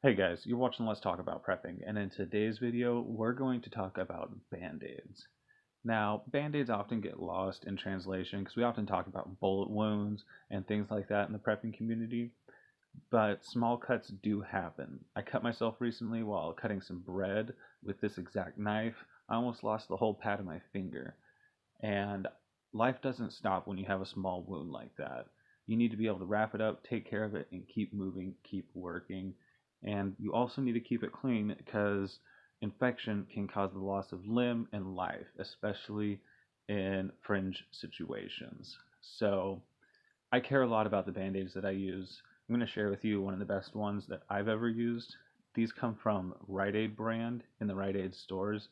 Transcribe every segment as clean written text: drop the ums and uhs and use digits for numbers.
Hey guys, you're watching Let's Talk About Prepping, and in today's video, we're going to talk about Band-Aids. Now, Band-Aids often get lost in translation because we often talk about bullet wounds and things like that in the prepping community, but small cuts do happen. I cut myself recently while cutting some bread with this exact knife. I almost lost the whole pad of my finger, and life doesn't stop when you have a small wound like that. You need to be able to wrap it up, take care of it, and keep moving, keep working. And you also need to keep it clean because infection can cause the loss of limb and life, especially in fringe situations. So I care a lot about the band-aids that I use. I'm going to share with you one of the best ones that I've ever used. These come from Rite Aid brand in the Rite Aid stores.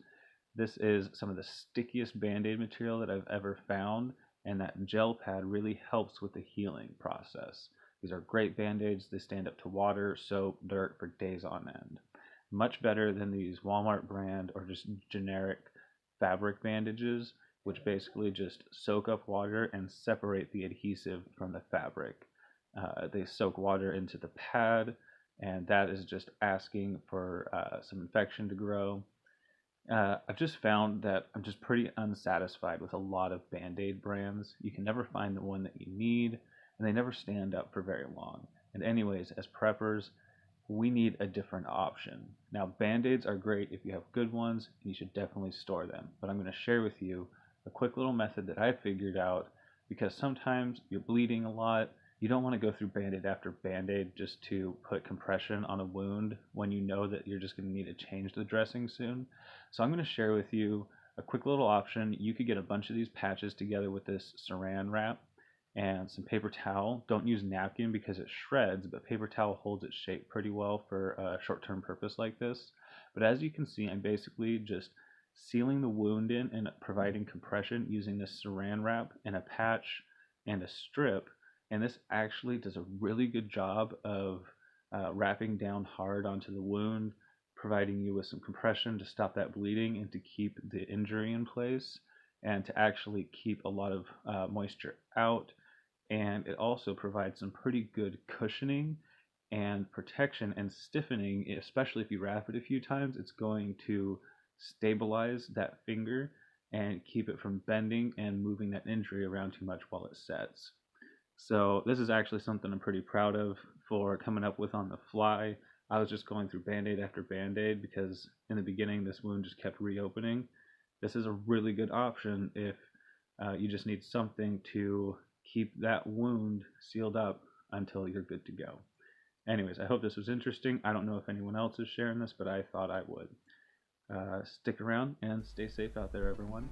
This is some of the stickiest Band-Aid material that I've ever found, and that gel pad really helps with the healing process. These are great Band-Aids. They stand up to water, soap, dirt for days on end. Much better than these Walmart brand or just generic fabric bandages, which basically just soak up water and separate the adhesive from the fabric. They soak water into the pad, and that is just asking for some infection to grow. I've just found that I'm just pretty unsatisfied with a lot of Band-Aid brands. You can never find the one that you need, and they never stand up for very long. And anyways, as preppers, we need a different option. Now, Band-Aids are great if you have good ones, and you should definitely store them. But I'm going to share with you a quick little method that I figured out, because sometimes you're bleeding a lot. You don't want to go through Band-Aid after Band-Aid just to put compression on a wound when you know that you're just going to need to change the dressing soon. So I'm going to share with you a quick little option. You could get a bunch of these patches together with this saran wrap and some paper towel. Don't use napkin because it shreds, but paper towel holds its shape pretty well for a short-term purpose like this. But as you can see, I'm basically just sealing the wound in and providing compression using this saran wrap and a patch and a strip. And this actually does a really good job of wrapping down hard onto the wound, providing you with some compression to stop that bleeding and to keep the injury in place and to actually keep a lot of moisture out. And it also provides some pretty good cushioning and protection and stiffening, especially if you wrap it a few times. It's going to stabilize that finger and keep it from bending and moving that injury around too much while it sets. So this is actually something I'm pretty proud of for coming up with on the fly. I was just going through Band-Aid after Band-Aid because in the beginning this wound just kept reopening. This is a really good option if you just need something to keep that wound sealed up until you're good to go. Anyways, I hope this was interesting. I don't know if anyone else is sharing this, but I thought I would. Stick around and stay safe out there, everyone.